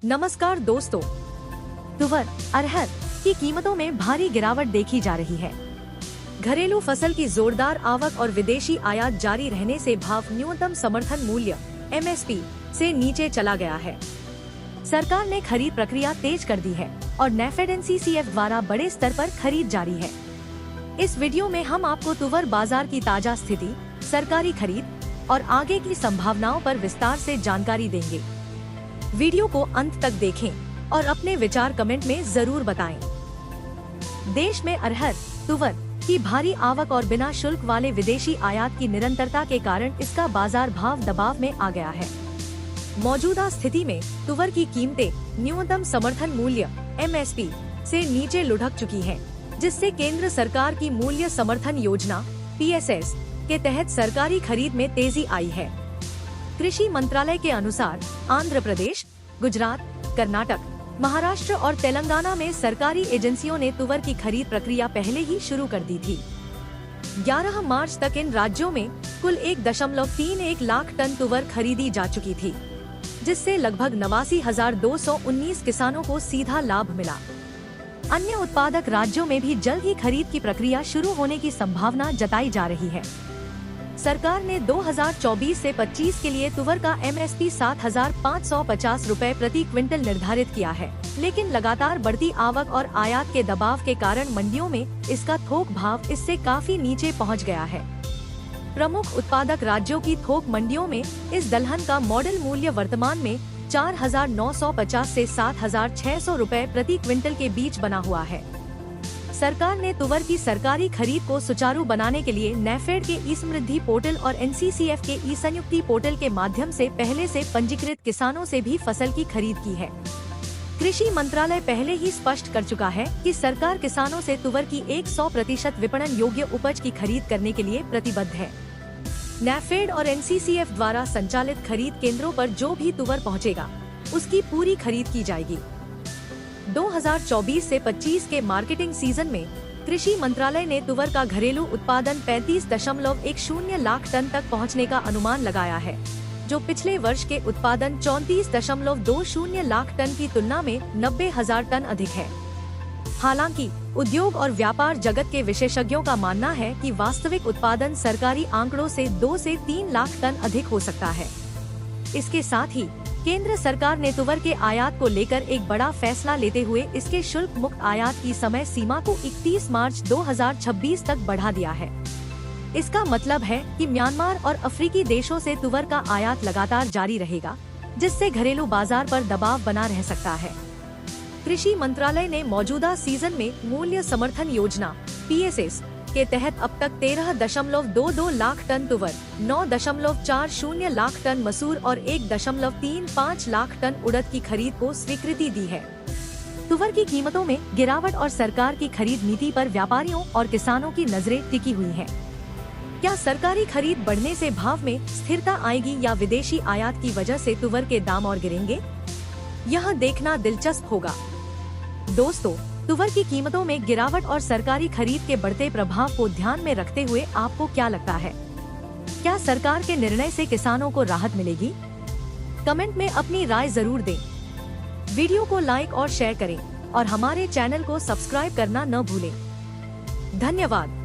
नमस्कार दोस्तों। तुवर, अरहर की कीमतों में भारी गिरावट देखी जा रही है। घरेलू फसल की जोरदार आवक और विदेशी आयात जारी रहने से भाव न्यूनतम समर्थन मूल्य (MSP) से नीचे चला गया है। सरकार ने खरीद प्रक्रिया तेज कर दी है और नेफेड NCCF द्वारा बड़े स्तर पर खरीद जारी है। इस वीडियो में हम आपको तुवर बाजार की ताजा स्थिति, सरकारी खरीद और आगे की संभावनाओं पर विस्तार से जानकारी देंगे। वीडियो को अंत तक देखें और अपने विचार कमेंट में जरूर बताएं। देश में अरहर, तुवर की भारी आवक और बिना शुल्क वाले विदेशी आयात की निरंतरता के कारण इसका बाजार भाव दबाव में आ गया है। मौजूदा स्थिति में तुवर की कीमतें न्यूनतम समर्थन मूल्य (MSP) से नीचे लुढ़क चुकी हैं, जिससे केंद्र सरकार की मूल्य समर्थन योजना (PSS) के तहत सरकारी खरीद में तेजी आई है। कृषि मंत्रालय के अनुसार आंध्र प्रदेश, गुजरात, कर्नाटक, महाराष्ट्र और तेलंगाना में सरकारी एजेंसियों ने तुवर की खरीद प्रक्रिया पहले ही शुरू कर दी थी। 11 मार्च तक इन राज्यों में कुल 1.31 लाख टन तुवर खरीदी जा चुकी थी, जिससे लगभग 89,219 किसानों को सीधा लाभ मिला। अन्य उत्पादक राज्यों में भी जल्द ही खरीद की प्रक्रिया शुरू होने की संभावना जताई जा रही है। सरकार ने 2024 से 25 के लिए तुवर का MSP 7,550 रुपए प्रति क्विंटल निर्धारित किया है, लेकिन लगातार बढ़ती आवक और आयात के दबाव के कारण मंडियों में इसका थोक भाव इससे काफी नीचे पहुंच गया है। प्रमुख उत्पादक राज्यों की थोक मंडियों में इस दलहन का मॉडल मूल्य वर्तमान में 4,950 से 7,600 रुपए प्रति क्विंटल के बीच बना हुआ है। सरकार ने तुवर की सरकारी खरीद को सुचारू बनाने के लिए नेफेड के ई-समृद्धि पोर्टल और NCCF के ई-संयुक्ति पोर्टल के माध्यम से पहले से पंजीकृत किसानों से भी फसल की खरीद की है। कृषि मंत्रालय पहले ही स्पष्ट कर चुका है कि सरकार किसानों से तुवर की 100% विपणन योग्य उपज की खरीद करने के लिए प्रतिबद्ध है। नेफेड और NCCF द्वारा संचालित खरीद केंद्रों पर जो भी तुवर पहुँचेगा, उसकी पूरी खरीद की जाएगी। 2024 से 25 के मार्केटिंग सीजन में कृषि मंत्रालय ने तुवर का घरेलू उत्पादन 35.10 लाख टन तक पहुंचने का अनुमान लगाया है, जो पिछले वर्ष के उत्पादन 34.20 लाख टन की तुलना में 90,000 टन अधिक है। हालांकि उद्योग और व्यापार जगत के विशेषज्ञों का मानना है कि वास्तविक उत्पादन सरकारी आंकड़ों से 2 से 3 लाख टन अधिक हो सकता है। इसके साथ ही केंद्र सरकार ने तुवर के आयात को लेकर एक बड़ा फैसला लेते हुए इसके शुल्क मुक्त आयात की समय सीमा को 31 मार्च 2026 तक बढ़ा दिया है। इसका मतलब है कि म्यांमार और अफ्रीकी देशों से तुवर का आयात लगातार जारी रहेगा, जिससे घरेलू बाजार पर दबाव बना रह सकता है। कृषि मंत्रालय ने मौजूदा सीजन में मूल्य समर्थन योजना (PSS) के तहत अब तक 13.22 लाख टन तुवर, 9.40 लाख टन मसूर और 1.35 लाख टन उड़द की खरीद को स्वीकृति दी है। तुवर की कीमतों में गिरावट और सरकार की खरीद नीति पर व्यापारियों और किसानों की नजरें टिकी हुई हैं। क्या सरकारी खरीद बढ़ने से भाव में स्थिरता आएगी या विदेशी आयात की वजह से तुवर के दाम और गिरेंगे? यह देखना दिलचस्प होगा। दोस्तों, तुवर की कीमतों में गिरावट और सरकारी खरीद के बढ़ते प्रभाव को ध्यान में रखते हुए आपको क्या लगता है? क्या सरकार के निर्णय से किसानों को राहत मिलेगी? कमेंट में अपनी राय जरूर दें। वीडियो को लाइक और शेयर करें और हमारे चैनल को सब्सक्राइब करना न भूलें। धन्यवाद।